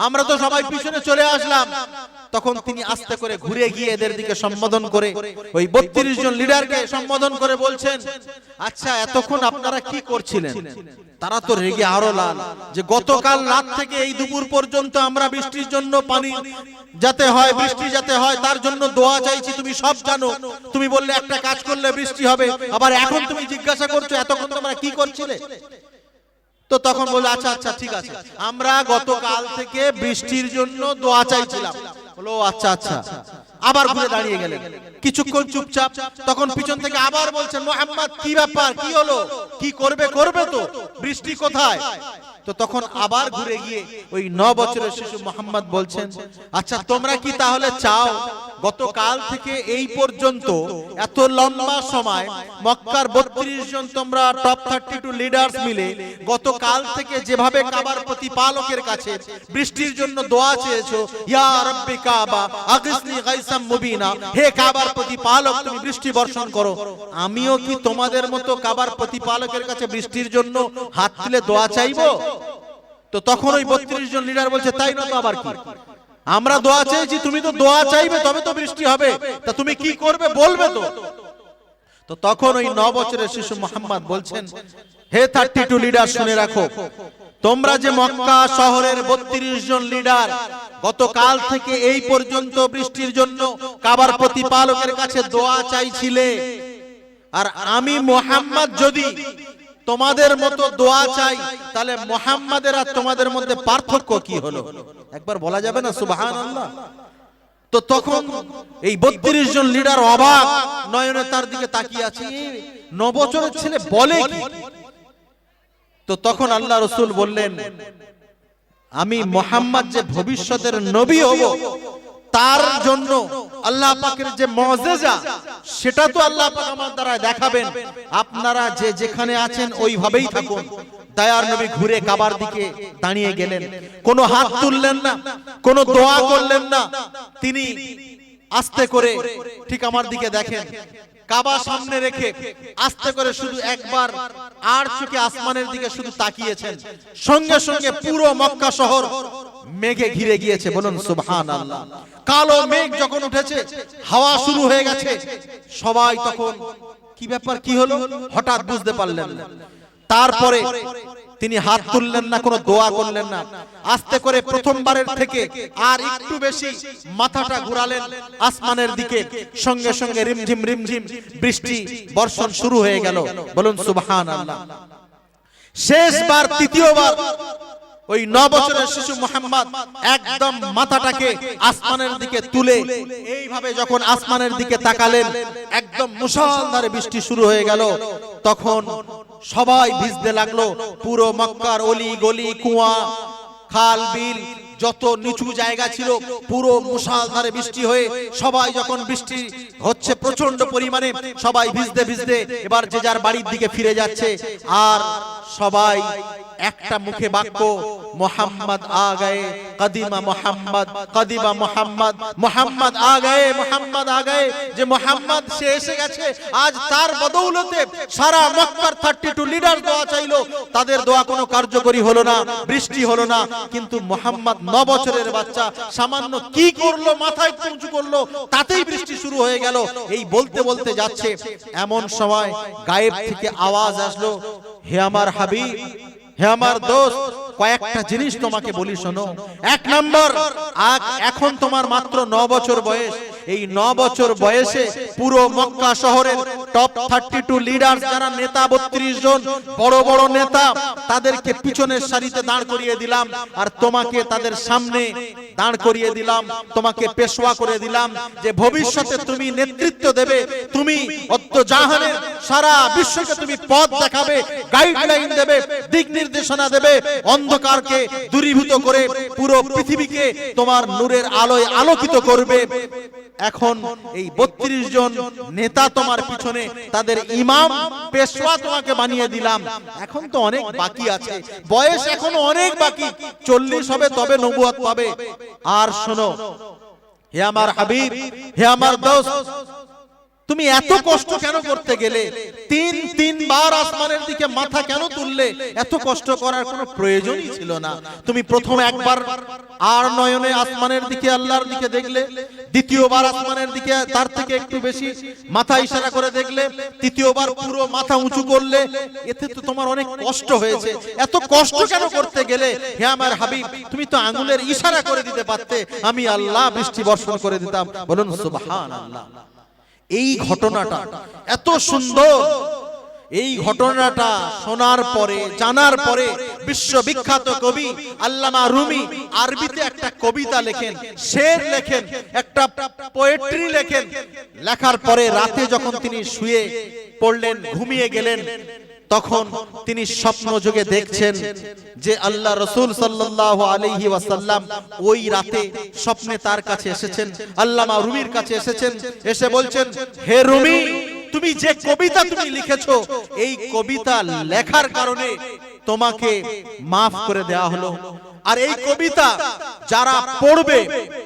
আমরা তো সবাই পিছনে চলে আসলাম। তখন তিনি আস্তে করে ঘুরে গিয়ে এদের দিকে সম্বোধন করে ওই 32 জন লিডারকে সম্বোধন করে বলছেন, আচ্ছা এতক্ষণ আপনারা কি করছিলেন? তারা তো রেগে আরো লাল, যে গতকাল রাত থেকে এই দুপুর পর্যন্ত আমরা বৃষ্টির জন্য পানি যাতে হয়, বৃষ্টি যাতে হয় তার জন্য দোয়া চাইছি, তুমি সব জানো। তুমি বললে একটা কাজ করলে বৃষ্টি হবে, আবার এখন তুমি জিজ্ঞাসা করছো এতক্ষণ তোমরা কি করছিলে? তো তখন বলে আচ্ছা আচ্ছা ঠিক আছে, আমরা গতকাল থেকে বৃষ্টির জন্য দোয়া চাইছিলাম। বলো আচ্ছা আচ্ছা। আবার ঘুরে দাঁড়িয়ে গেলেন, কিছুক্ষণ চুপচাপ। তখন পিছন থেকে আবার বলছেন, মুহাম্মদ কি ব্যাপার, কি হলো, কি করবে? করবে তো, বৃষ্টি কোথায়? তো তখন আবার ঘুরে গিয়ে ওই 9 বছরের শিশু মুহাম্মদ বলছেন, আচ্ছা তোমরা কি তাহলে চাও গতকাল থেকে এই পর্যন্ত এত লম্বা সময় মক্কার 32 জন তোমরা টপ 32 লিডার্স মিলে গতকাল থেকে যেভাবে কাবার প্রতিপালকের কাছে বৃষ্টির জন্য দোয়া চেয়েছো, ইয়া রাব্বি কাবা আগিসনি গাইসাম মুবিনা, হে কাবার প্রতিপালক তুমি বৃষ্টি বর্ষণ করো, আমিও কি তোমাদের মতো কাবার প্রতিপালকের কাছে বৃষ্টির জন্য হাত তুলে দোয়া চাইবো? তো তখন ওই 32 জন লিডার বলছে, তাই না, তো আবার কি, আমরা দোয়া চাইছি, তুমি তো দোয়া চাইবে তবে তো বৃষ্টি হবে, তা তুমি কি করবে বলবে তো। তো তখন ওই 9 বছরের শিশু মুহাম্মদ বলছেন, হে 32 লিডার শুনে রাখো, তোমরা যে মক্কা শহরের 32 জন লিডার গতকাল থেকে এই পর্যন্ত বৃষ্টির জন্য কাবার প্রতিপালকের কাছে দোয়া চাইছিলে, আর আমি মুহাম্মদ যদি তোমাদের মতো দোয়া চাই, তাহলে মুহাম্মাদের আর তোমাদের মধ্যে পার্থক্য কি হলো? একবার বলা যাবে না সুবহানাল্লাহ? তো তখন এই 32 জন লিডার অবাক নয়নে তার দিকে তাকিয়ে আছে, 9 বছরের ছেলে বলে কি? তো তখন আল্লাহ রাসূল বললেন, আমি মুহাম্মদ যে ভবিষ্যতের নবী হব, তার জন্য আল্লাহ পাকের যে মুআজিজা সেটা তো আল্লাহ পাক আমার দ্বারা দেখাবেন, আপনারা যে যেখানে আছেন ওইভাবেই থাকুন। দয়ার নবী ঘুরে কাবার দিকে দাঁড়িয়ে গেলেন, কোনো হাত তুললেন না, কোনো দোয়া করলেন না, তিনি আস্তে করে ঠিক আমার দিকে দেখেন, কাবা সামনে রেখে আস্তে করে শুধু একবার আর চোখে আসমানের দিকে শুধু তাকিয়েছেন, সঙ্গে সঙ্গে পুরো মক্কা শহর মেঘে ঘিরে গিয়েছে। বলুন সুবহানাল্লাহ। কালো মেঘ যখন উঠেছে, হাওয়া শুরু হয়ে গেছে, সবাই তখন কি ব্যাপার, কি হলো হঠাৎ বুঝতে পারলেন না। তারপরে তিনি হাত তুললেন না, কোনো দোয়া করলেন না, আস্তে করে প্রথমবারের থেকে আর একটু বেশি মাথাটা ঘুরালেন আসমানের দিকে, সঙ্গে সঙ্গে রিমঝিম রিমঝিম বৃষ্টি বর্ষণ শুরু হয়ে গেল। বলুন সুবহানাল্লাহ। শেষবার তৃতীয়বার ওই 9 বছরের শিশু মুহাম্মদ একদম মাথাটাকে আসমানের দিকে তুলে এইভাবে যখন আসমানের দিকে তাকালেন, একদম মুষলধারে বৃষ্টি শুরু হয়ে গেল। তখন সবাই ভিজতে লাগলো, পুরো মক্কার অলি গলি, কুয়া, খাল, বিল, যত নিচু জায়গা ছিল পুরো মুষলধারে বৃষ্টি হয়ে সবাই যখন বৃষ্টি হচ্ছে প্রচন্ড পরিমাণে, সবাই ভিজতে ভিজতে এবার যে যার বাড়ির দিকে ফিরে যাচ্ছে। আর সবাই একটা মুখে বাক্য, মোহাম্মদ আ গয়ে, কদিমা মোহাম্মদ, কদিমা মোহাম্মদ, মোহাম্মদ আ গয়ে, মোহাম্মদ আ গয়ে, যে মোহাম্মদ সে এসে গেছে। আজ তার বদৌলতে সারা মক্কার 32 লিডার দোয়া চাইলো, তাদের দোয়া কোনো কার্যকরী হলো না, বৃষ্টি হলো না। কিন্তু মোহাম্মদ 9 বছরের বাচ্চা সামান্য কি করলো, মাথায় উঁচু করলো, তাতেই বৃষ্টি শুরু হয়ে গেল। এই বলতে বলতে যাচ্ছে, এমন সময় গায়েব থেকে আওয়াজ আসলো, হে আমার হাবিব, হে আমার দোস্ত, কয়েকটা জিনিস তোমাকে বলি শোনো। 1 নম্বর, এখন তোমার মাত্র 9 বছর বয়স। এই 9 বছর বয়সে পুরো মক্কা শহরের টপ 32 লিডার যারা নেতা, 32 জন বড় বড় নেতা, তাদেরকে পিছনের সারিতে দাঁড় করিয়ে দিলাম, আর তোমাকে তাদের সামনে দাঁড় করিয়ে দিলাম, তোমাকে পেশওয়া করে দিলাম, যে ভবিষ্যতে তুমি নেতৃত্ব দেবে, তুমি জাহানের সারা বিশ্বকে তুমি পথ দেখাবে, গাইডলাইন দেবে, দিক নির্দেশনা দেবে, অন্ধকারকে দূরীভূত করে পুরো পৃথিবীকে তোমার নূরের আলোয় আলোকিত করবে। এখন এই 32 জন নেতা তোমার পিছনে, তাদের ইমাম পেশওয়া তোমাকে বানিয়ে দিলাম। এখন তো অনেক বাকি আছে, বয়স এখনো অনেক বাকি, 40 হবে তবে নবুয়ত পাবে। আর শোনো, হে আমার হাবিব, হে আমার দোস্ত, তুমি এত কষ্ট কেন করতে গেলে? 3 বার আসমানের দিকে মাথা কেন তুললে? এত কষ্ট করার কোনো প্রয়োজনই ছিল না। তুমি প্রথম একবার আর নয়নে আসমানের দিকে আল্লাহর দিকে দেখলে, দ্বিতীয়বার আসমানের দিকে তার থেকে একটু বেশি মাথা ইশারা করে দেখলে, তৃতীয়বার পুরো মাথা উঁচু করলে, এতে তো তোমার অনেক কষ্ট হয়েছে। এত কষ্ট কেন করতে গেলে? হে আমার হাবিব, তুমি তো আঙ্গুলের ইশারা করে দিতে পারতে, আমি আল্লাহ বৃষ্টি বর্ষণ করে দিতাম। বলুন সুবহানাল্লাহ। এই ঘটনাটা এত সুন্দর, এই ঘটনাটা শোনার পরে, জানার পরে বিশ্ববিখ্যাত কবি আল্লামা রুমি আরবিতে একটা কবিতা লেখেন, শের লেখেন, একটা পোয়েট্রি লেখেন। লেখার পরে রাতে যখন তিনি শুয়ে পড়লেন, ঘুমিয়ে গেলেন, তখন তিনি স্বপ্ন যোগে দেখছেন যে আল্লাহ রাসূল সাল্লাল্লাহু আলাইহি ওয়াসাল্লাম ওই রাতে স্বপ্নে তার কাছে এসেছেন, আল্লামা রুমির কাছে এসেছেন, এসে বলছেন, হে রুমি, তুমি যে কবিতা তুমি লিখেছো, এই কবিতা লেখার কারণে তোমাকে মাফ করে দেওয়া হলো। আর এই কবিতা যারা পড়বে,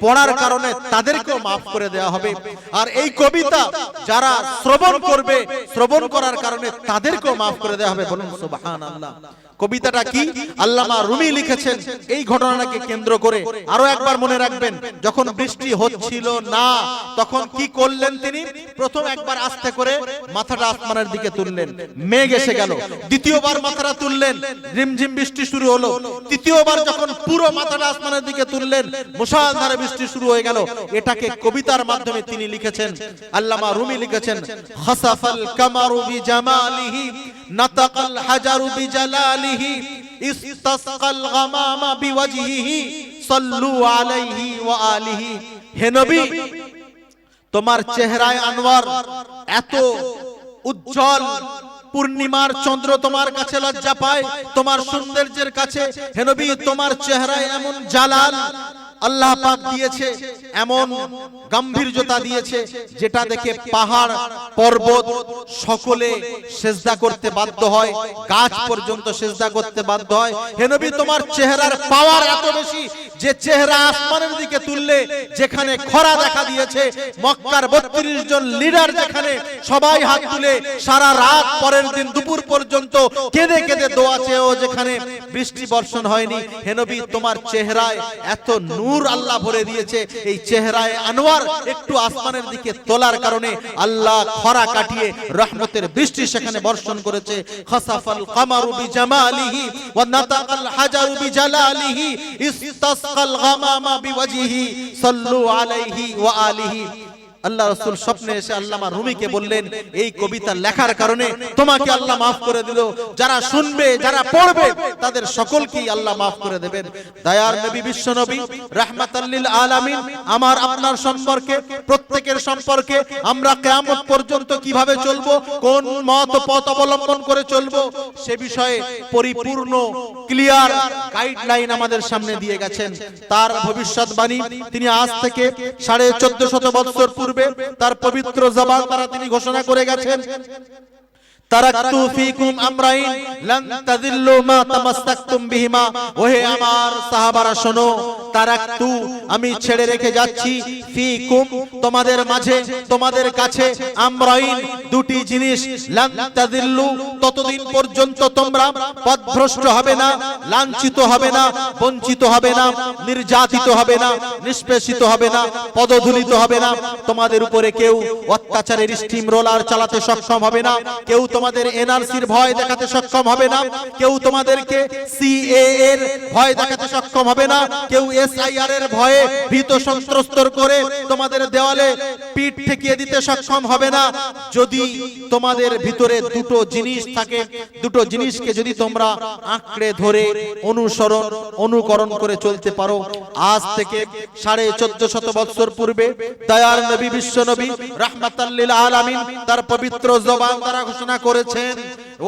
পড়ার কারণে তাদেরকেও মাফ করে দেওয়া হবে। আর এই কবিতা যারা শ্রবণ করবে, শ্রবণ করার কারণে তাদেরকেও মাফ করে দেওয়া হবে। বলুন সুবহানাল্লাহ। কবিতাটা কি আল্লামা রুমি লিখেছেন এই ঘটনাকে কেন্দ্র করে। আরো একবার মনে রাখবেন, যখন বৃষ্টি হচ্ছিল না তখন কি করলেন তিনি? প্রথম একবার আস্তে করে মাথাটা আসমানের দিকে তুললেন, মেঘ এসে গেল। দ্বিতীয়বার মাথাটা তুললেন, রিমঝিম বৃষ্টি শুরু হলো। তৃতীয়বার যখন পুরো মাথাটা আসমানের দিকে তুললেন, মুষলধারে বৃষ্টি শুরু হয়ে গেল। এটাকে কবিতার মাধ্যমে তিনি লিখেছেন, আল্লামা রুমি লিখেছেন, খাসাফাল কামারু বিজামালিহি নাতাকাল হাজারু বিজালালিহি ইসতাসকাল গামামা বিওয়াজহিহি সাল্লু আলাইহি ওয়া আলিহি। হে নবী, তোমার চেহারায় আনোয়ার এত উজ্জ্বল, পূর্ণিমার চন্দ্র তোমার কাছে লজ্জা পায় তোমার সৌন্দর্যের কাছে। হে নবী, তোমার চেহারায় এমন জালাল আল্লাহ পাক দিয়েছে, এমন গাম্ভীর্যতা দিয়েছে, যেটা দেখে পাহাড় পর্বত সকলে সেজদা করতে বাধ্য হয়, গাছ পর্যন্ত সেজদা করতে বাধ্য হয়। হে নবী, তোমার চেহারার পাওয়ার এত বেশি যে চেহারা আসমানের দিকে তুললে যেখানে খরা দেখা দিয়েছে, মক্কার ৩২ জন লিডার যেখানে সবাই হাত তুলে সারা রাত পরের দিন দুপুর পর্যন্ত কেঁদে কেঁদে দোয়া চেয়েও যেখানে বৃষ্টি বর্ষণ হয়নি, হে নবী, তোমার চেহারায় এত নূর আল্লাহ ভরে দিয়েছে। এই চেহারায় আনোয়ার একটু আসমানের দিকে তোলার কারণে আল্লাহ খরা কাটিয়ে রহমতের বৃষ্টি সেখানে বর্ষণ করেছে। খাসাফাল কামারু বিজামালিহি ওয়া নাতাকাল হাজারু বিজালালিহি ইসতাসকাল গামামা বিওয়াজহিহি সাল্লু আলাইহি ওয়া আলিহি। আল্লাহ রাসূল স্বপ্নে এসে আল্লামা রুমিকে বললেন, এই কবিতা লেখার কারণে তোমাকে আল্লাহ মাফ করে দিল। যারা শুনবে, যারা পড়বে, তাদের সকলকেই আল্লাহ মাফ করে দেবেন। দয়ার নবী, বিশ্ব নবী, রাহমাতাল লিল আলামিন, আমার আপনার সম্পর্কে, প্রত্যেকের সম্পর্কে আমরা কিয়ামত পর্যন্ত কিভাবে চলবো, কোন মত পথ অবলম্বন করে চলবো, সে বিষয়ে পরিপূর্ণ ক্লিয়ার গাইডলাইন আমাদের সামনে দিয়ে গেছেন। তার ভবিষ্যৎবাণী তিনি আজ থেকে 1450 বছর পূর্বে তার পবিত্র জবান দ্বারা তিনি ঘোষণা করে গেছেন, তারাকতু ফীকুম আমরাইন লান তাযিল্লু মা তামাসসাকতুম বিহিমা। ওহে আমার সাহাবারা শোনো, তারাকতু, আমি ছেড়ে রেখে যাচ্ছি, ফীকুম, তোমাদের মাঝে, তোমাদের কাছে, আমরাইন, দুটি জিনিস, লান তাযিল্লু, ততদিন পর্যন্ত তোমরা পথভ্রষ্ট হবে না, লাঞ্ছিত হবে না, বঞ্চিত হবে না, নির্যাতিত হবে না, নিষ্পেষিত হবে না, পদধূলিত হবে না। তোমাদের উপরে কেউ অত্যাচারের স্টিম রোলার চালাতে সক্ষম হবে না, কেউ তোমাদের এনআরসির ভয় দেখাতে সক্ষম হবে না, কেউ তোমাদেরকে সিএএ এর ভয় দেখাতে সক্ষম হবে না, কেউ এসআইআর এর ভয়ে ভীত সন্ত্রস্ত করে তোমাদের দেওয়ালে পিঠ ঠেকিয়ে দিতে সক্ষম হবে না। যদি তোমাদের ভিতরে দুটো জিনিস থাকে, দুটো জিনিসকে যদি তোমরা আঁকড়ে ধরে অনুসরণ, অনুকরণ করে চলতে পারো, আজ থেকে 1450 বছর পূর্বে দয়ার নবী, বিশ্ব নবী, রাহমাতাল লিল আলামিন তার পবিত্র জবান দ্বারা ঘোষণা করেছেন,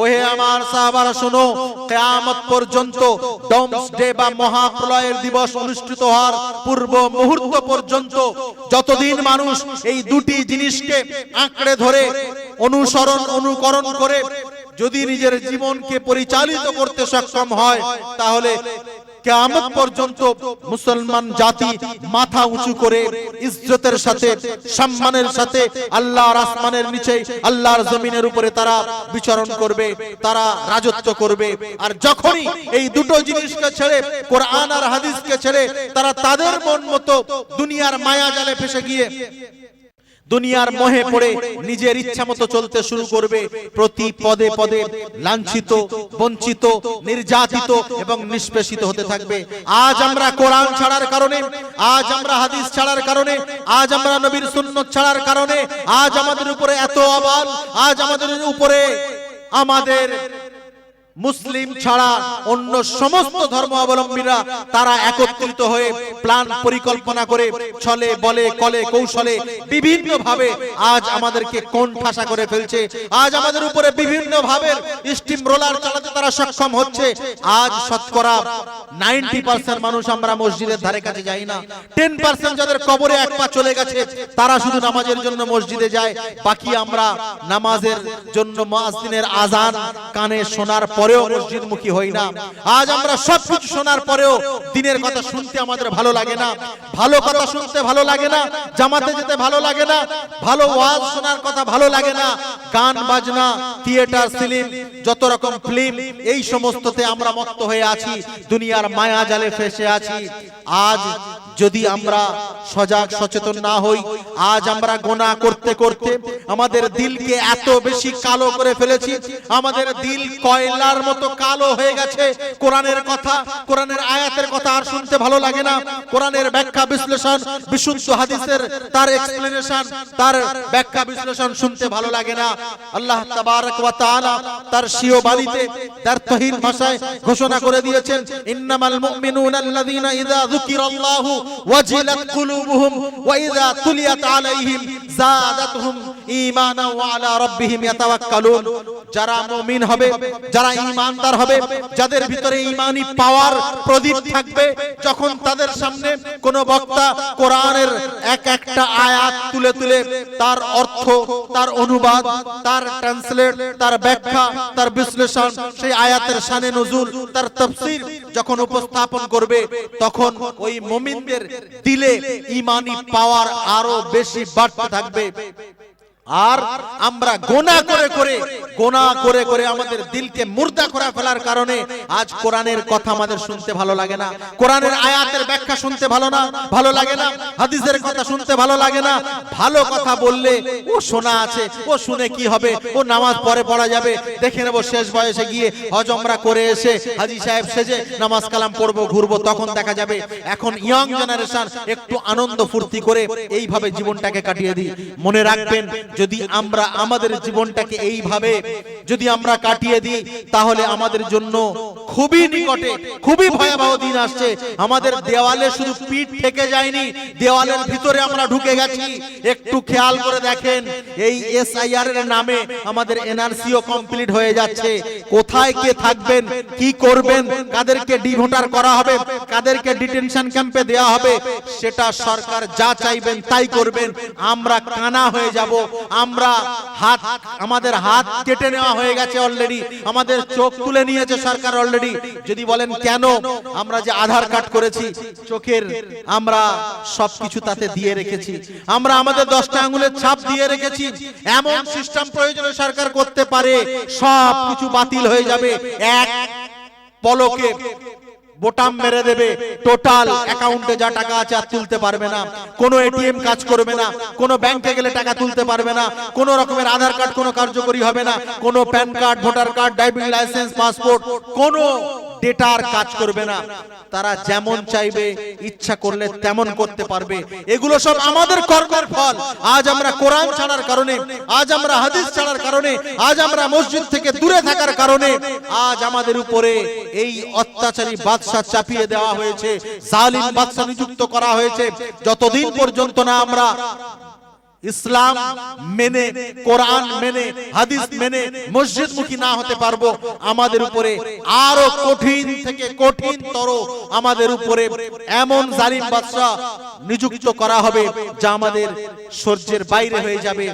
ওহে আমার সাহাবারা শোনো, কিয়ামত পর্যন্ত ডোমসডে বা মহাপ্রলয়ের দিবস অনুষ্ঠিত হওয়ার পূর্ব মুহূর্ত পর্যন্ত যতদিন মানুষ এই দুটি জিনিসকে আঁকড়ে ধরে অনুসরণ, অনুকরণ করে যদি নিজের জীবনকে পরিচালিত করতে সক্ষম হয়, তাহলে কিয়ামত পর্যন্ত মুসলমান জাতি মাথা উঁচু করে ইজ্জতের সাথে সম্মানের সাথে আল্লাহর আসমানের নিচে আল্লাহর জমিনের উপরে তারা বিচরণ করবে, তারা রাজত্ব করবে। আর যখনই এই দুটো জিনিসকে ছেড়ে, কোরআন আর হাদিসকে ছেড়ে তারা তাদের মন মতো দুনিয়ার মায়া জালে ফেসে গিয়ে দুনিয়ার মোহে পড়ে নিজের ইচ্ছা মতো চলতে শুরু করবে, প্রতি পদে পদে লাঞ্ছিত, বঞ্চিত, নির্যাতিত এবং নিষ্পেষিত হতে থাকবে। আজ আমরা কোরআন ছাড়ার কারণে, আজ আমরা হাদিস ছাড়ার কারণে, আজ আমরা নবীর সুন্নাত ছাড়ার কারণে আজ আমাদের উপরে এত আবাল, আজ আমাদের উপরে আমাদের মুসলিম ছাড়া অন্য সমস্ত ধর্মাবলম্বীরা তারা একত্রিত হয়ে প্ল্যান পরিকল্পনা করে ছলে বলে কলে কৌশলে বিভিন্ন ভাবে আজ আমাদেরকে কোণ ঠাসা করে ফেলছে। আজ আমাদের উপরে বিভিন্ন ভাবে স্টিম রোলার চালাতে তারা সক্ষম হচ্ছে। আজ শতকরা 90% মানুষ আমরা মসজিদের ধারে কাছে যাই না। 10% যাদের কবরে এক পা চলে গেছে তারা শুধু নামাজের জন্য মসজিদে যায়, বাকি আমরা নামাজের জন্য মুয়াজ্জিনের আযান কানে শোনার পরেও মসজিদমুখী হই না। আজ আমরা সবকিছু শোনার পরেও দিনের কথা শুনতে আমাদের ভালো লাগে না, ভালো কথা শুনতে ভালো লাগে না, জামাতে যেতে ভালো লাগে না, ভালো ওয়াজ শোনার কথা ভালো লাগে না। গান বাজনা, থিয়েটার, ফিল্ম, যত রকম ফিল্ম, এই সমস্ততে আমরা মত্ত হয়ে আছি, দুনিয়ার মায়া জালে ফেসে আছি। আজ যদি আমরা সজাগ সচেতন না হই, আজ আমরা গোনা করতে করতে আমাদের দিলকে এত বেশি কালো করে ফেলেছি, আমাদের দিল কয়লার মতো কালো হয়ে গেছে। কোরআনের কথা, কোরআনের আয়াতের কথা আর শুনতে ভালো লাগে না। কোরআনের ব্যাখ্যা বিশ্লেষণ, বিশুদ্ধ হাদিসের তার এক্সপ্লেনেশন, তার ব্যাখ্যা বিশ্লেষণ শুনতে ভালো লাগে না। আল্লাহ তাবারক ওয়া তাআলা তার স্বীয় বাণীতে তার তহিন ভাষায় ঘোষণা করে দিয়েছেন, ইন্নামাল মুমিনুনা আল্লাযীনা ইযা যুকিরাল্লাহু ওয়াজিলাত কুলুবুহুম ওয়া ইযা তুলিয়াত আলাইহিম যাদাতুহুম ঈমানা ওয়া আলা রাব্বিহিম ইয়াতাওয়াক্কালুন। যারা মুমিন হবে, যারা ঈমানদার হবে, যাদের ভিতরে ঈমানি পাওয়ার প্রদীপ থাকবে, যখন তাদের সামনে কোন বক্তা কোরআনের এক একটা আয়াত তুলে তুলে তার অর্থ, তার অনুবাদ, তার ট্রান্সলেট, তার ব্যাখ্যা, তার বিশ্লেষণ, সেই আয়াতের শানে নুজুল, তার তাফসীর যখন উপস্থাপন করবে, তখন ওই মুমিনদের দিলে ঈমানি পাওয়ার আরো বেশি বাড়তে থাকবে। আর আমরা গোনা করে করে আমাদের দিলকে মুর্দা করে ফেলার কারণে আজ কোরআনের কথা আমাদের শুনতে ভালো লাগে না, কোরআনের আয়াতের ব্যাখ্যা শুনতে ভালো লাগে না, হাদিসের কথা শুনতে ভালো লাগে না। ভালো কথা বললে ও শোনা আছে, ও শুনে কি হবে, ও নামাজ পরে পড়া যাবে, দেখে নেব শেষ বয়সে গিয়ে হজ উমরা করে এসে হাজী সাহেব সেজে নামাজ কালাম পড়বো, ঘুরবো, তখন দেখা যাবে। এখন ইয়ং জেনারেশন একটু আনন্দ ফুর্তি করে এইভাবে জীবনটাকে কাটিয়ে দিই। মনে রাখবেন, যদি আমরা আমাদের জীবনটাকে এইভাবে যদি আমরা কাটিয়ে দিই, তাহলে আমাদের জন্য খুবই নিকটে, খুবই ভয়াবহ দিন আসছে। আমাদের দেওয়ালে শুধু পিঠ থেকে যায়নি, দেওয়ালের ভিতরে আমরা ঢুকে গেছি। একটু খেয়াল করে দেখেন, এই এসআইআর এর নামে আমাদের এনআরসিও কমপ্লিট হয়ে যাচ্ছে। কোথায় কে থাকবেন, কি করবেন, কাদেরকে ডিভোটার করা হবে, কাদেরকে ডিটেনশন ক্যাম্পে দেওয়া হবে, সেটা সরকার যা চাইবেন তাই করবেন। আমরা কানা হয়ে যাব, আমাদের হাত কেটে নেওয়া হয়ে গেছে অলরেডি, আমাদের চোখ তুলে নিয়েছে সরকার অলরেডি। যদি বলেন কেন, আমরা যে আধার কার্ড করেছি, চোখের আমরা সবকিছু তাতে দিয়ে রেখেছি, আমরা আমাদের 10টা আঙ্গুলের ছাপ দিয়ে রেখেছি। এমন সিস্টেম প্রয়োজনে সরকার করতে পারে, সবকিছু বাতিল হয়ে যাবে, এক পলকে বোতাম মেরে দেবে, টোটাল অ্যাকাউন্টে যা টাকা আছে আর তুলতে পারবে না, কোনো এটিএম কাজ করবে না, কোনো ব্যাংকে গেলে টাকা তুলতে পারবে না, কোনো রকমের আধার কার্ড কোনো কার্যকরী হবে না, কোনো pan card, voter card, driving licence, passport, কোনো ডেটার কাজ করবে না। তারা যেমন চাইবে, ইচ্ছা করলে তেমন করতে পারবে। এগুলো সব আমাদের কর্মের ফল। আজ আমরা কোরআন ছাড়ার কারণে, আজ আমরা হাদিস ছাড়ার কারণে, আজ আমরা মসজিদ থেকে দূরে থাকার কারণে আজ আমাদের উপরে এই অত্যাচারী বাদশা চাপিয়ে দেওয়া হয়েছে, জালিম বাদশা নিযুক্ত করা হয়েছে। যতদিন পর্যন্ত না আমরা ইসলাম মেনে, কোরআন মেনে, হাদিস মেনে মসজিদমুখী না হতে পারবো, আমাদের উপরে আরো কঠিন থেকে কঠিনতর আমাদের উপরে এমন জালিম বাদশা নিযুক্ত করা হবে যা আমাদের সহ্যের বাইরে হয়ে যাবে।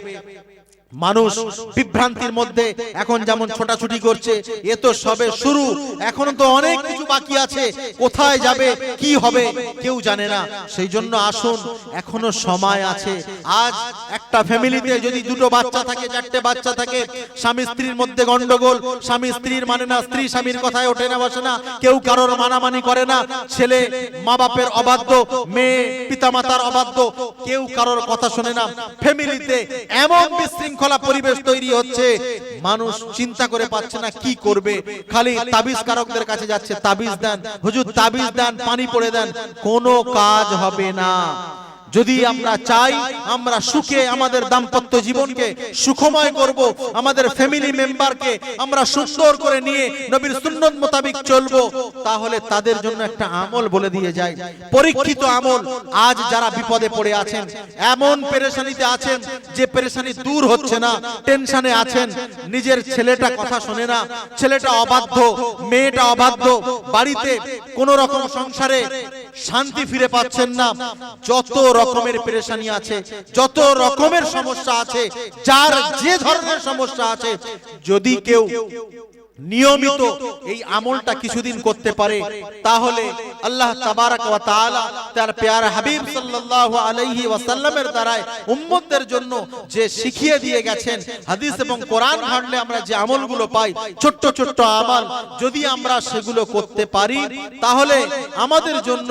মানুষ বিভ্রান্তির মধ্যে এখন যেমন ছোটাছুটি করছে, এ তো সবে শুরু, এখনো তো অনেক কিছু বাকি আছে, কোথায় যাবে কি হবে কেউ জানে না। সেই জন্য আসুন, এখনো সময় আছে। আজ একটা ফ্যামিলিতে যদি দুটো বাচ্চা থাকে, চারটে বাচ্চা থাকে, স্বামী স্ত্রীর মধ্যে গন্ডগোল, স্বামী স্ত্রীর মানে না, স্ত্রী স্বামীর কথায় ওঠে না বসে না, কেউ কারোর মানামানি করে না, ছেলে মা বাপের অবাধ্য, মেয়ে পিতামাতার অবাধ্য, কেউ কারোর কথা শোনে না, ফ্যামিলিতে এমন বিশৃঙ্খলা পরিবেশ তৈরি হচ্ছে, মানুষ চিন্তা করে পাচ্ছে না কি করবে, খালি তাবিজ কারকদের কাছে যাচ্ছে, তাবিজ দেন হুজুর, তাবিজ দেন, পানি পড়ে দেন, কোনো কাজ হবে না। যদি আমরা চাই আমরা সুখে আমাদের দাম্পত্য জীবনকে সুখময় করব, আমাদের ফ্যামিলি মেম্বারকে আমরা সুন্দর করে নিয়ে নবীর সুন্নত মোতাবেক চলবো, তাহলে তাদের জন্য একটা আমল বলে দিয়ে যায়, পরীক্ষিত আমল। আজ যারা বিপদে পড়ে আছেন, এমন পেরেশানিতে আছেন যে পেরেশানি দূর হচ্ছে না, টেনশনে আছেন, নিজের ছেলেটা কথা শোনে না, ছেলেটা অবাধ্য, মেয়েটা অবাধ্য, বাড়িতে কোন রকম সংসারে শান্তি ফিরে পাচ্ছেন না, যত রকমের পেরেশানি আছে, যত রকমের সমস্যা আছে, যার যে ধরনের সমস্যা আছে, যদি কেউ নিয়মিত এই আমলটা কিছুদিন করতে পারে, তাহলে আল্লাহ তাবারাক ওয়া তাআলা তার প্যারা হাবিব সাল্লাল্লাহু আলাইহি ওয়াসাল্লামের দ্বারায় উম্মতদের জন্য যে শিখিয়ে দিয়ে গেছেন, হাদিস এবং কোরআন ঘাটলে আমরা যে আমলগুলো পাই, ছোট্ট ছোট্ট আমল, যদি আমরা সেগুলো করতে পারি, তাহলে আমাদের জন্য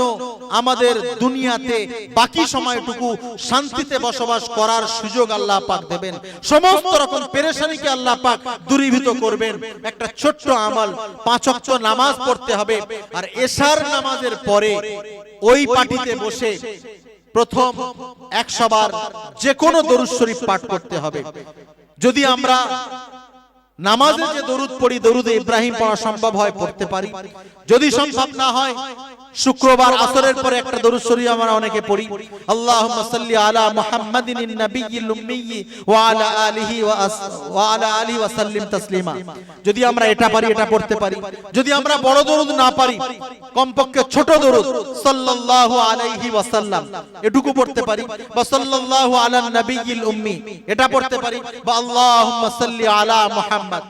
আমাদের দুনিয়াতে বাকি সময়টুকু শান্তিতে বসবাস করার সুযোগ আল্লাহ পাক দেবেন, সমস্ত রকম পেরেশানিকে আল্লাহ পাক দূরীভূত করবেন। একটা ছোট্ট আমল, 5 ওয়াক্ত নামাজ পড়তে হবে, আর এশার নামাজের পরে ওই পাটিতে বসে প্রথম 100 বার যে কোনো দরুদ শরীফ পাঠ করতে হবে। যদি আমরা নামাজে যে দরুদ পড়ি, দরুদ ইব্রাহিম পড়া সম্ভব হয় পড়তে পারি, যদি সম্ভব না হয় শুক্রবার আসরের পরে একটা দরুদ শরীফ আমরা অনেকে পড়ি, আল্লাহুম্মা সাল্লি আলা মুহাম্মাদিন নাবিয়্যিল উম্মি ওয়া আলা আলিহি ওয়া সাল্লিম তাসলিমা। যদি আমরা এটা পারি এটা পড়তে পারি, যদি আমরা বড় দরুদ না পারি, কমপক্ষে ছোট দরুদ সাল্লাল্লাহু আলাইহি ওয়াসাল্লাম এটুকু পড়তে পারি, বা সাল্লাল্লাহু আলা নাবিয়্যিল উম্মি এটা পড়তে পারি, বা আল্লাহুম্মা সাল্লি আলা মুহাম্মাদ,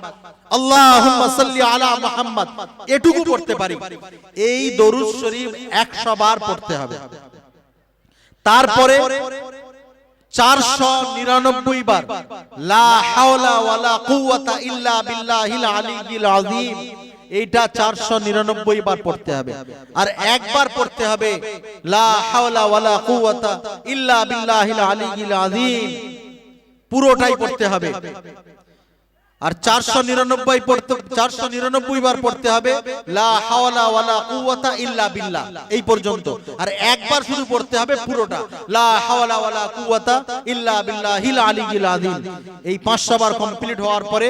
আল্লাহুম্মা সাল্লি আলা মুহাম্মাদ এটুকু পড়তে পারি। এই দরুদ শরীফ 100 বার পড়তে হবে। তারপরে 499 বার লা হাওলা ওয়ালা কুওয়াতা ইল্লা বিল্লাহিল আলিয়্যিল আযীম, এইটা 499 বার পড়তে হবে। আর একবার পড়তে হবে লা হাওলা ওয়ালা কুওয়াতা ইল্লা বিল্লাহিল আলিয়্যিল আযীম, পুরোটাই পড়তে হবে। আর 499 বার পড়তে হবে লা হাওলা ওয়ালা কুওয়াতা ইল্লা বিল্লাহ, এই পর্যন্ত। আর একবার শুধু পড়তে হবে পুরোটা, লা হাওলা ওয়ালা কুওয়াতা ইল্লা বিল্লাহিল আলিয়্যিল আযীম। এই 500 বার কমপ্লিট হওয়ার পরে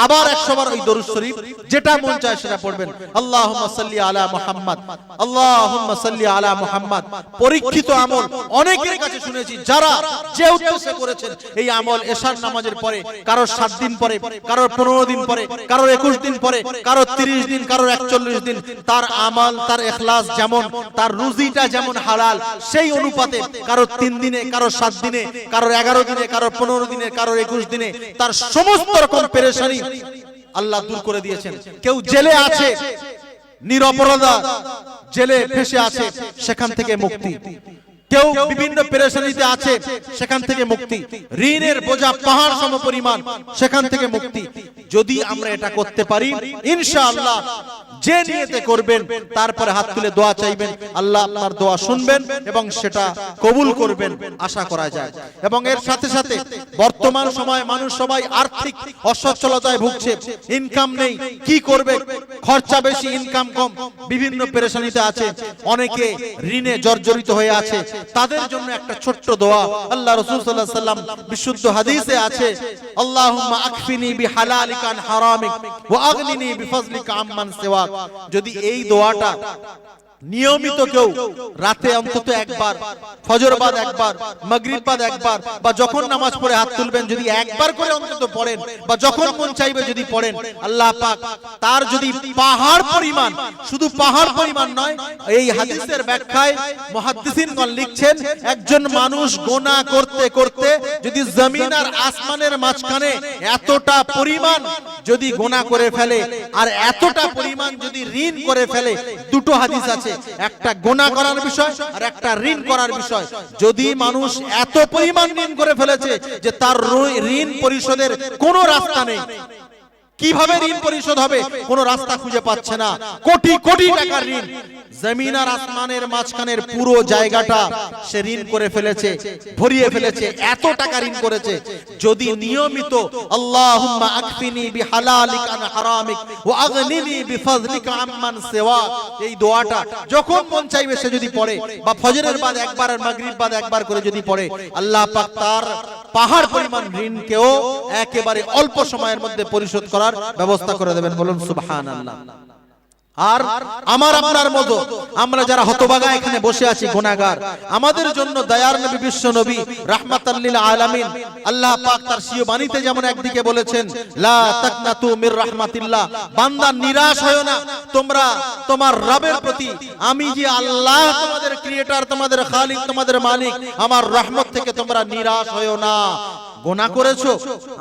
আবার 100 বার ওই দরুদ শরীফ যেটা মন চায় সেটা পড়বেন, আল্লাহুম্মা সাল্লি আলা মুহাম্মাদ, আল্লাহুম্মা সাল্লি আলা মুহাম্মাদ। পরীক্ষিত আমল, অনেকের কাছে শুনেছি যারা যে উদ্দেশ্যে করেছেন এই আমল এশার নামাজের পরে, কারো 7 দিন পরে, কারো 15 দিন পরে, কারো 21 দিন পরে, কারো 30 দিন, কারো 41 দিন, তার আমল, তার ইখলাস যেমন, তার রুজিটা যেমন হালাল, সেই অনুপাতে কারো 3 দিনে, কারো 7 দিনে, কারো 11 দিনে, কারো 15 দিনে, কারো 21 দিনে তার সমস্ত রকম পেরেশানি আল্লাহ দূর করে দিয়েছেন। কেউ জেলে আছে, নিরপরাধ জেলে ফেঁসে আছে, সেখান থেকে মুক্তি। কেউ বিভিন্ন পেরেশানিতে আছে, সেখান থেকে মুক্তি। ঋণের বোঝা পাহাড় সমপরিমাণ, সেখান থেকে মুক্তি। যদি আমরা এটা করতে পারি, ইনশাআল্লাহ যে নিয়তে করবেন, তারপরে হাত তুলে দোয়া চাইবেন, আল্লাহ আপনার দোয়া শুনবেন এবং সেটা কবুল করবেন, আশা করা যায়। এবং এর সাথে সাথে বর্তমান সময়ে মানুষ সবাই আর্থিক অসচ্ছলতায় ভুগছে, ইনকাম নেই, কি করবে, খরচা বেশি, ইনকাম কম, বিভিন্ন পেরেশানিতে আছে, অনেকে ঋণে জর্জরিত হয়ে আছে। তাদের জন্য একটা ছোট্ট দোয়া, আল্লাহ রাসূল সাল্লাল্লাহু আলাইহি ওয়াসাল্লাম বিশুদ্ধ হাদিসে আছে, আল্লাহুম্মা আকফিনি বিহালালিকা আন হারামিক ওয়া আগনিনি বিফজলিকা আম্মান সিওয়াক। যদি এই দোয়াটা নিয়মিত কেউ রাতে অন্তত একবার, ফজর বাদ একবার, মাগরিব বাদ একবার, বা যখন নামাজ পড়ে হাত তুলবেন যদি একবার করে অন্তত পড়েন, বা যখন মন চাইবে যদি পড়েন, আল্লাহ পাক তার যদি পাহাড় পরিমাণ, শুধু পাহাড় পরিমাণ নয়, এই হাদিসের ব্যাখ্যায় মুহাদ্দিসিনগণ লিখছেন একজন মানুষ গুনাহ করতে করতে যদি জমিন আর আসমানের মাঝখানে এতটা পরিমাণ যদি গুনাহ করে ফেলে আর এতটা পরিমাণ যদি ঋণ করে ফেলে, দুটো হাদিস আছে, একটা গুনাহ করার বিষয় আর একটা ঋণ করার বিষয়। যদি মানুষ এত পরিমাণ ঋণ করে ফেলেছে যে তার ঋণ পরিশোধের কোনো রাস্তা নেই, কিভাবে ঋণ পরিশোধ হবে কোনো রাস্তা খুঁজে পাচ্ছে না, কোটি কোটি টাকার ঋণ, জমিন আর আসমানের মাঝখানের পুরো জায়গাটা সে ঋণ করে ফেলেছে, ভরিয়ে ফেলেছে, এত টাকা ঋণ করেছে। যদি নিয়মিত আল্লাহুম্মা আকফিনি বিহালালিকা আন হারামিক ওয়া আগনিনি বিফাজলিকা আম্মান সিওয়া, এই দোয়াটা যখন মন চাইবে সে যদি পড়ে, বা ফজরের বাদ একবার আর মাগরিব বাদ একবার করে যদি পড়ে, আল্লাহ পাক তার পাহাড় পরিমাণ ঋণকেও একেবারে অল্প সময়ের মধ্যে পরিশোধ করার ব্যবস্থা করে দেবেন। বলুন সুবহানাল্লাহ। আর আমার আপনার মতো আমরা যারা হতভাগা এখানে বসে আছি গুনাহগার, আমাদের জন্য দয়ার নবী বিশ্ব নবী রাহমাতাল লিল আলামিন আল্লাহ পাক তার স্বীয় বাণীতে যেমন একদিকে বলেছেন লা তাকনাতু মির রাহমাতিল্লাহ, বান্দা নিরাশ হয়ো না তোমরা তোমার রবের প্রতি, আমি যে আল্লাহ তোমাদের ক্রিয়েটর, তোমাদের খালিক, তোমাদের মালিক, আমার রহমত থেকে তোমরা নিরাশ হয়ো না। গুনাহ করেছো,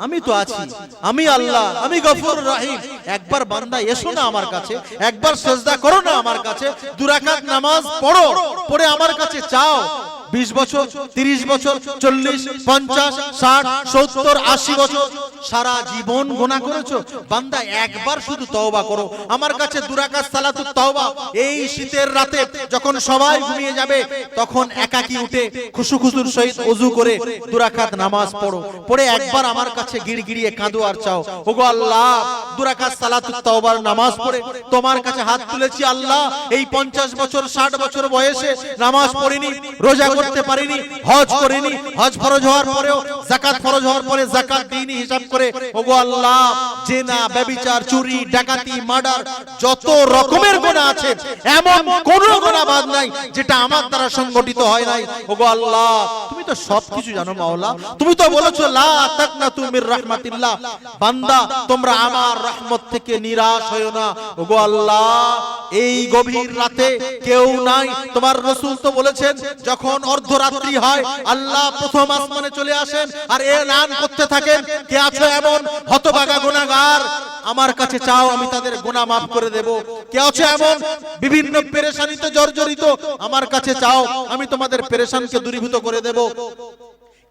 আমি তো আছি, আমি আল্লাহ, আমি গফুর রহিম। একবার বান্দা এসো না আমার কাছে, একবার সিজদা করো না আমার কাছে, 2 রাকাত নামাজ পড়ো, পড়ে আমার কাছে চাও। 20 বছর, 30 বছর, 40, 50, 60, 70, 80 বছর সারা জীবন গুনাহ করেছো, বান্দা একবার শুধু তওবা করো আমার কাছে, 2 রাকাত সালাতুত তওবা। এই শীতের রাতে যখন সবাই ঘুমিয়ে যাবে তখন একাকী উঠে খুশুখুশুর সহিত ওযু করে 2 রাকাত নামাজ পড়ো, পড়ে একবার আমার কাছে গিড়গিড়িয়ে কাঁদো আর চাও, ওগো আল্লাহ 2 রাকাত সালাতুত তওবার নামাজ পড়ে তোমার কাছে হাত তুলেছি আল্লাহ, এই 50 বছর 60 বছর বয়সে নামাজ পড়িনি, রোজা করতে পারিনি, হজ করিনি, হজ ফরজ হওয়ার পরেও যাকাত ফরজ হওয়ার পরে যাকাত দিইনি হিসাব করে, ওগো আল্লাহ জেনা, ব্যভিচার, চুরি, ডাকাতি, মার্ডার, যত রকমের গুনাহ আছে এমন কোন গুনাহ বাদ নাই যেটা আমার দ্বারা সংগঠিত হয় নাই। ওগো আল্লাহ তুমি তো সবকিছু জানো মাওলা, তুমি তো বলেছো লা তাকনাতু মির রাহমাতিল্লাহ, বান্দা তোমরা আমার রহমত থেকে নিরাশ হয়ো না। ওগো আল্লাহ এই গভীর রাতে কেউ নাই, তোমার রাসূল তো বলেছেন যখন অর্ধরাত্রি হয় আল্লাহ প্রথম আসমানে চলে আসেন আর এলান করতে থাকেন, কে আছো এমন হতভাগা গুনাহগার আমার কাছে চাও, আমি তাদের গুনাহ maaf করে দেব। কে আছো এমন বিভিন্ন পেরেশানিতে জর্জরিত, আমার কাছে চাও, আমি তোমাদের পেরেশানকে দূরীভূত করে দেব।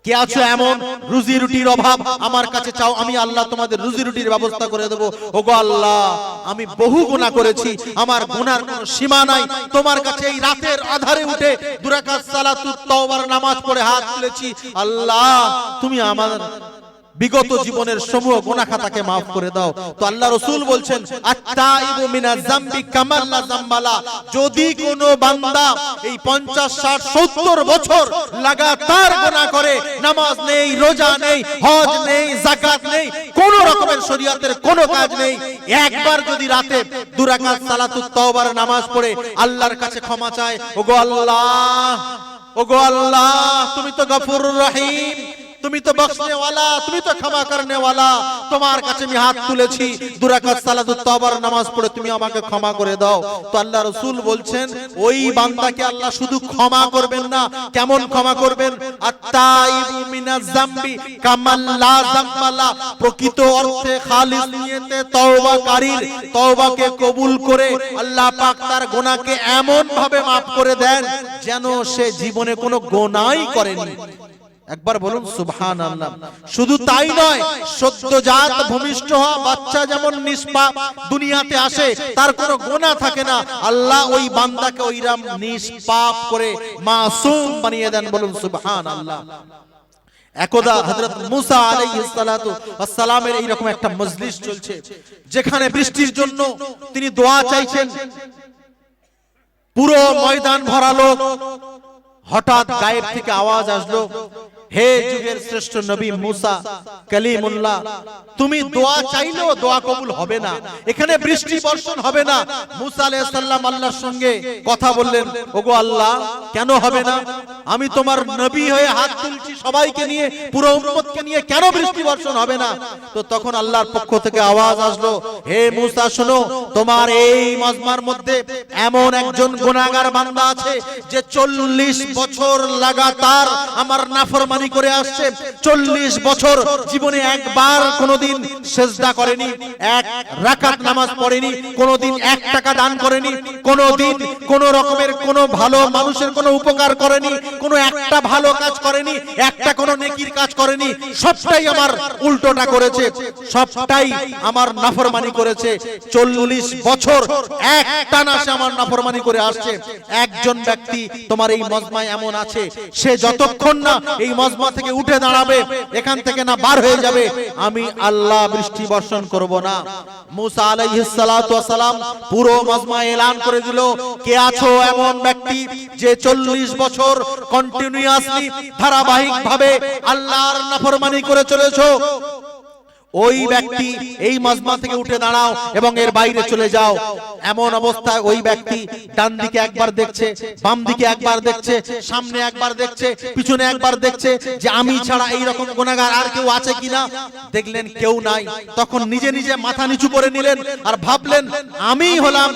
কে আছো এমন রুজি রুটির অভাব, আমার কাছে চাও, আমি আল্লাহ তোমাদের রুজি রুটির ব্যবস্থা করে দেব। ওগো আল্লাহ আমি বহু গুনাহ করেছি, আমার গুনার কোনো সীমা নাই, তোমার কাছে এই রাতের আধারে উঠে 2 রাকাত সালাতুত তওবার নামাজ পড়ে হাত তুলেছি, আল্লাহ তুমি আমার বিগত জীবনের সমূহ গুনাহ খাতাকে maaf করে দাও। তো আল্লাহ রাসূল বলছেন আত-তাইবু মিনাজ যামবি কামাল লা যামবালা, যদি কোনো বান্দা এই 50, 60, 70 বছর লাগাতার গুনাহ করে, নামাজ নেই, রোজা নেই, হজ নেই, যাকাত নেই, কোন রকমের শরীয়তের কোন কাজ নেই, একবার যদি রাতে 2 রাকাত সালাতুত তওবার নামাজ পড়ে আল্লাহর কাছে ক্ষমা চায়, ওগো আল্লাহ, ওগো আল্লাহ তুমি তো গফুরুর রহিম, তুমি তো বখশনে ওয়ালা, তুমি তো ক্ষমা করনে ওয়ালা, তোমার কাছে আমি হাত তুলেছি, 2 রাকাত সালাতুত তওবার নামাজ পড়ে তুমি আমাকে ক্ষমা করে দাও। তো আল্লাহ রাসূল বলছেন ওই বান্দাকে আল্লাহ শুধু ক্ষমা করবেন না, কেমন ক্ষমা করবেন, আত-তাইবু মিনাজ যামবি কামাল লা যামবালা, প্রকৃত অর্থে খালিস নিয়তে তওবাকারীর তওবাকে কবুল করে আল্লাহ পাক তার গুনাহকে এমন ভাবে maaf করে দেন যেন সে জীবনে কোনো গুনাহই করেনি। একবার বলুন সুবহানাল্লাহ। শুধু তাই নয়, সদ্যজাত ভূমিষ্ঠ হওয়া বাচ্চা যেমন নিষ্পাপ দুনিয়াতে আসে, তার কোনো গুনাহ থাকে না, আল্লাহ ওই বান্দাকে ওইরকম নিষ্পাপ করে মাসুম বানিয়ে দেন। বলুন সুবহানাল্লাহ। একদা হযরত মুসা আলাইহিস সালাতু ওয়াস সালামের এইরকম একটা মজলিস চলছে যেখানে বৃষ্টির জন্য তিনি দোয়া চাইছেন, পুরো ময়দান ভরা লোক। হঠাৎ গায়েব থেকে আওয়াজ আসলো, হে যুগের শ্রেষ্ঠ নবী মুসা কালিমুল্লাহ, তুমি দোয়া চাইলেও দোয়া কবুল হবে না, এখানে বৃষ্টি বর্ষণ হবে না। মুসা আলাইহিস সালাম আল্লাহর সঙ্গে কথা বললেন, ওগো আল্লাহ কেন হবে না? আমি তোমার নবী হয়ে হাত তুলছি সবাইকে নিয়ে, পুরো উম্মতকে নিয়ে, কেন বৃষ্টি বর্ষণ হবে না? তো তখন আল্লাহর পক্ষ থেকে আওয়াজ আসলো, হে মুসা শোনো, তোমার এই মজমার মধ্যে এমন একজন গুনাহগার বান্দা আছে যে 40 বছর লাগাতার আমার নাফরমানি করে আসছে। 40 বছর জীবনে একবার কোনোদিন সেজদা করেনি, এক রাকাত নামাজ পড়েনি, কোনোদিন 1 টাকা দান করেনি, কোনোদিন কোন রকমের কোন ভালো মানুষের কোনো উপকার করেনি, কোনো একটা ভালো কাজ করেনি, একটা কোনো নেকির কাজ করেনি, সবটাই আমার উল্টোটা করেছে, সবটাই আমার নাফরমানি করেছে। 40 বছর একটানা সে আমার নাফরমানি করে আসছে। একজন ব্যক্তি তোমার এই মজমায় এমন আছে, সে যতক্ষণ না এই মজমা থেকে উঠে দাঁড়াবে, এখান থেকে না বার হয়ে যাবে, আমি আল্লাহ বৃষ্টি বর্ষণ করব না। মুসা আলাইহিস সালাতু ওয়াস সালাম পুরো মজমায় এলান করে দিল, কে আছো এমন ব্যক্তি যে 40 বছর কন্টিনিউয়াসলি ধারাবাহিকভাবে আল্লাহর নাফরমানি করে চলেছো, ওই ব্যক্তি এই মজমা থেকে উঠে দাঁড়াও এবং এর বাইরে চলে যাও। এমন অবস্থায় ওই ব্যক্তি ডান দিকে একবার দেখছে, বাম দিকে একবার দেখছে, সামনে একবার দেখছে, পিছনে একবার দেখছে যে আমি ছাড়া এই রকম গুনাহগার আর কেউ আছে কিনা। দেখলেন কেউ নাই, তখন নিজে নিজে মাথা নিচু করে নিলেন আর ভাবলেন, আমি হলাম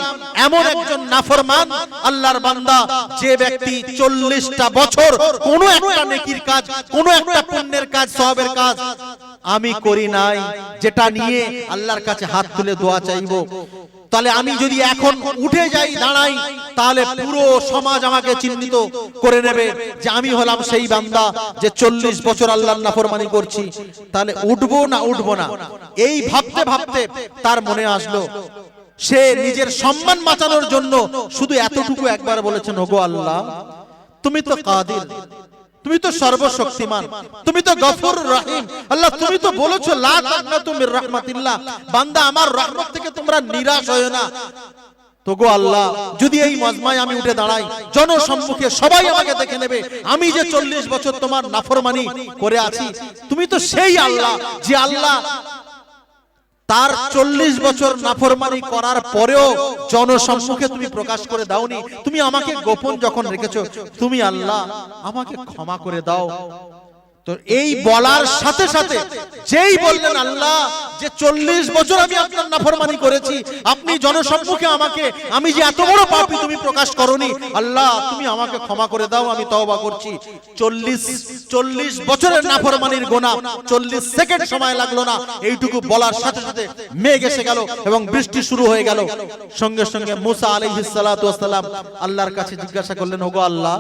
এমন একজন নাফরমান আল্লাহর বান্দা যে ব্যক্তি 40টা বছর কোনো একটা নেকির কাজ, কোনো একটা পুণ্যের কাজ, সওয়াবের কাজ আমি করি নাই, যেটা নিয়ে আল্লাহর কাছে হাত তুলে দোয়া চাইবো। তাহলে আমি যদি এখন উঠে যাই, দাঁড়াই, তাহলে পুরো সমাজ আমাকে চিহ্নিত করে নেবে যে আমি হলাম সেই বান্দা যে 40 বছর আল্লাহর নাফরমানি করছি। তাহলে উঠবো না উঠবো না, এই ভাবতে ভাবতে তার মনে আসলো, সে নিজের সম্মান বাঁচানোর জন্য শুধু এতটুকু একবার বলেছেন, ওগো আল্লাহ তুমি তো কাদির, তুমি তো সর্বশক্তিমান, তুমি তো গফুর রহিম, আল্লাহ তুমি তো বলেছো লা তাকনাতু মির রাহমাতিল্লাহ, বান্দা আমার রহমত থেকে তোমরা নিরাশ হয়ো না। তো গো আল্লাহ, যদি এই মজমায় আমি উঠে দাঁড়াই, জনসম্মুখে সবাই আমাকে দেখে নেবে আমি যে 40 বছর তোমার নাফরমানি করে আছি, তুমি তো সেই আল্লাহ যে আল্লাহ তার 40 বছর নাফরমানি করার পরেও জনসম্মুখে তুমি প্রকাশ করে দাওনি, তুমি আমাকে গোপন যখন রেখেছো, তুমি আল্লাহ আমাকে ক্ষমা করে দাও। তো এই বলার সাথে সাথে যেই বললেন আল্লাহ যে 40 বছর আমি আপনার নাফরমানি করেছি, আপনি জনসম্মুখে আমাকে, আমি যে এত বড় পাপী তুমি প্রকাশ করনি, আল্লাহ তুমি আমাকে ক্ষমা করে দাও, আমি তওবা করছি। 40 বছরের নাফরমানির গুনাহ 40 সেকেন্ড সময় লাগলো না, এইটুকু বলার সাথে সাথে মেঘ এসে গেল এবং বৃষ্টি শুরু হয়ে গেল। সঙ্গে সঙ্গে মুসা আলাইহিস সালাতু ওয়াস সালাম আল্লাহর কাছে জিজ্ঞাসা করলেন, ওগো আল্লাহ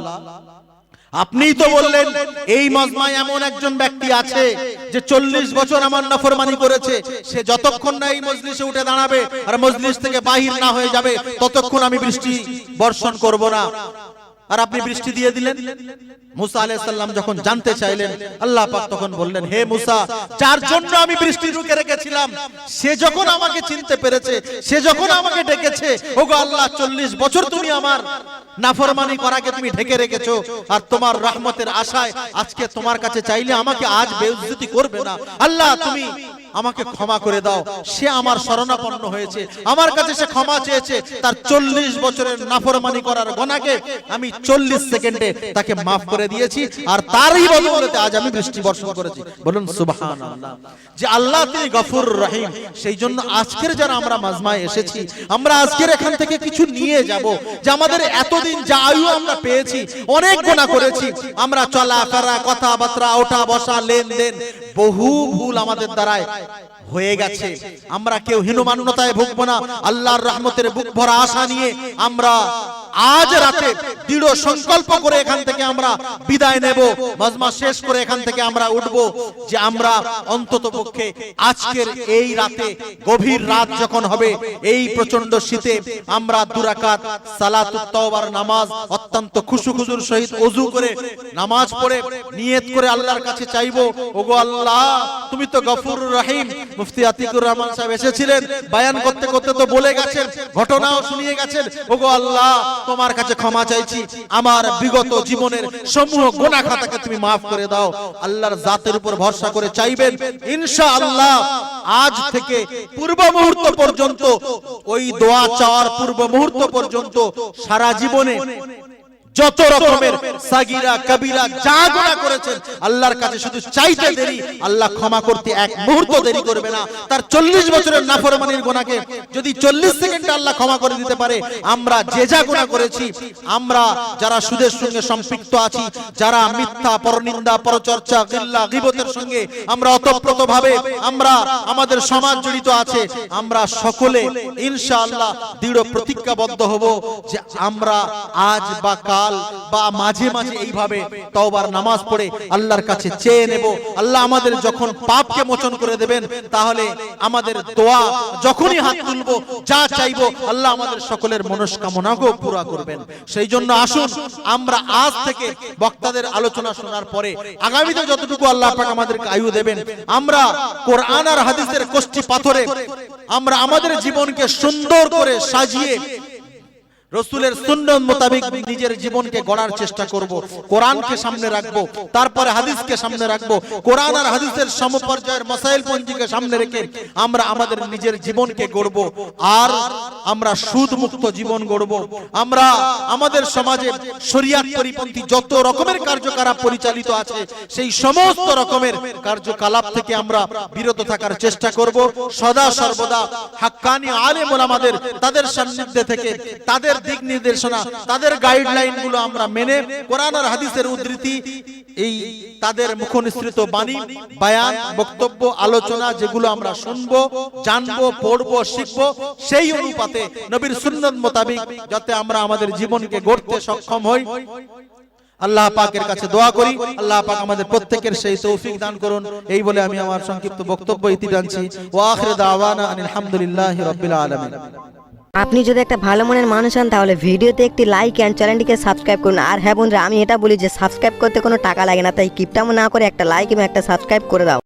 আপনিই তো বললেন এই মজমায় এমন একজন ব্যক্তি আছে যে 40 বছর আমার নাফরমানি করেছে, সে যতক্ষণ না এই মজলিসে উঠে দাঁড়াবে আর মজলিস থেকে বাহির না হয়ে যাবে ততক্ষণ আমি বৃষ্টি বর্ষণ করব না। আর আপনি বৃষ্টি দিয়ে দিলেন। মুসা আলাইহিস সালাম যখন জানতে চাইলেন, আল্লাহ পাক তখন বললেন, হে মুসা, যার জন্য আমি বৃষ্টি রুখে রেখেছিলাম সে যখন আমাকে চিনতে পেরেছে, সে যখন আমাকে ডেকেছে, ওগো আল্লাহ 40 বছর তুমি আমার নাফরমানি করাকে তুমি ঢেকে রেখেছো, আর তোমার রহমতের আশায় আজকে তোমার কাছে চাইলে আমাকে আজ বেইজ্জতি করবে না, আল্লাহ তুমি আমাকে ক্ষমা করে দাও। সে আমার শরণাপন্ন হয়েছে, আমার কাছে সে ক্ষমা চেয়েছে, তার 40 বছরের নাফরমানি করার গুনাহকে আমি 40 সেকেন্ডে তাকে মাফ করে দিয়েছি, আর তারই বদৌলতে আজ আমি বৃষ্টি বর্ষণ করেছি। বলুন সুবহানাল্লাহ। যে আল্লাহ তিনি গফুর রহিম, সেই জন্য আজকের যারা আমরা মাজমায় এসেছি, আমরা আজকের এখান থেকে কিছু নিয়ে যাব যে আমাদের এতদিন যা আয়ু আমরা পেয়েছি, অনেক গুনাহ করেছি, আমরা চলাফেরা, কথাবার্তা, ওঠা বসা, লেনদেন, বহু ভুল আমাদের দ্বারায় হয়ে গেছে। আমরা কেউ হীনমান্যতায় ভুগবো না, আল্লাহর রহমতের বুক ভরা আশা নিয়ে আমরা আজ রাতে দৃঢ় সংকল্প করে এখান থেকে আমরা বিদায় নেব। মাজমা শেষ করে এখান থেকে আমরা উঠব যে আমরা অন্ততপক্ষে আজকের এই রাতে, গভীর রাত যখন হবে, এই প্রচন্ড শীতে আমরা 2 রাকাত সালাতুত তাওবার নামাজ অত্যন্ত খুশুখুজুর সহিত ওযু করে নামাজ পড়ে নিয়ত করে আল্লাহর কাছে চাইবো, ওগো আল্লাহ তুমি তো গফুর রহিম। মুফতি আতিকুর রহমান সাহেব এসেছিলেন, বয়ান করতে করতে তো বলে গেছেন, ঘটনাও শুনিয়ে গেছেন, ওগো আল্লাহ তোমার কাছে ক্ষমা চাইছি, আমার বিগত জীবনের সমূহ গুনাহ খাতাকে তুমি maaf করে দাও। আল্লাহর জাতের উপর ভরসা করে চাইবেন, ইনশাআল্লাহ আজ থেকে পূর্ব মুহূর্ত পর্যন্ত, ওই দোয়া চাওয়ার পূর্ব মুহূর্ত পর্যন্ত সারা জীবনে যত রকমের সাগীরা কবিরা যা গুনাহ করেছেন আল্লাহর কাছে শুধু চাইতে দেরি, আল্লাহ ক্ষমা করতে এক মুহূর্ত দেরি করবে না। তার 40 বছরের নাফরমানির গুনাহকে যদি 40 সেকেন্ডে আল্লাহ ক্ষমা করে দিতে পারে, আমরা যে যা গুনাহ করেছি, আমরা যারা সুদের সঙ্গে সম্পৃক্ত আছি, যারা মিথ্যা পরনিন্দা পরচর্চা গিল্লা গীবতের সঙ্গে আমরা ওতপ্রোতভাবে আমরা আমাদের সমাজ জড়িত আছে, আমরা সকলে ইনশাআল্লাহ দৃঢ় প্রতিজ্ঞাবদ্ধ হব যে আমরা আজ বা কাল বা মাঝে মাঝে এইভাবে তওবার নামাজ পড়ে আল্লাহর কাছে চেয়ে নেব। আল্লাহ আমাদের যখন পাপকে মোচন করে দেবেন, তাহলে আমাদের দোয়া যখনই হাত তুলবো, যা চাইবো, আল্লাহ আমাদের সকলের মনস্কামনাকেও পুরা করবেন। সেই জন্য আসুন আমরা আজ থেকে বক্তাদের আলোচনা শোনার পরে আগামীতে যতটুকু আল্লাহ পাক আমাদেরকে আয়ু দেবেন, আমরা কোরআন আর হাদিসের কষ্টি পাথরে আমরা আমাদের জীবনকে সুন্দর করে সাজিয়ে রাসূলের সুন্নাত মোতাবেক নিজের জীবনকে গড়ার চেষ্টা করব। কোরআনকে সামনে রাখব, তারপরে হাদিসকে সামনে রাখব। কোরআন আর হাদিসের সমপর্যায়ের মাসাইল পঞ্জিকে সামনে রেখে আমরা আমাদের নিজের জীবনকে গড়ব, আর আমরা সুদ মুক্ত জীবন গড়ব। আমরা আমাদের সমাজে শরিয়াত পরিপন্থী যত রকমের কার্যকলাপ পরিচালিত আছে, সেই সমস্ত রকমের কার্যকলাপ থেকে আমরা বিরত থাকার চেষ্টা করব। সদা সর্বদা হাক্কানি আলেম ওলামাদের তাদের সান্নিধ্যে থেকে তাদের দিক নির্দেশনা, তাদের গাইডলাইন গুলো আমরা মেনে কোরআন আর হাদিসের উদ্ধৃতি, এই তাদের মুখনিসৃত বাণী, বয়ান, বক্তব্য, আলোচনা যেগুলো আমরা শুনবো, জানবো, পড়বো, শিখবো, সেই অনুপাতে নবীর সুন্নাত মোতাবেক যাতে আমরা আমাদের জীবনকে গড়তে সক্ষম হই, আল্লাহ পাকের কাছে দোয়া করি। আল্লাহ পাক আমাদের প্রত্যেকের সেই তৌফিক দান করুন। এই বলে আমি আমার সংক্ষিপ্ত বক্তব্য ইতি টানছি। ওয়া আখিরু দাওয়ানা আনিল হামদুলিল্লাহি রাব্বিল আলামিন। আপনি যদি একটা ভালো মনের মানুষ হন, তাহলে ভিডিওতে একটি লাইক এন্ড চ্যানেলটিকে সাবস্ক্রাইব করুন। আর হ্যাঁ বন্ধুরা, আমি এটা বলি যে সাবস্ক্রাইব করতে কোনো টাকা লাগে না, তাই কিপটামো না করে একটা লাইক এবং একটা সাবস্ক্রাইব করে দাও।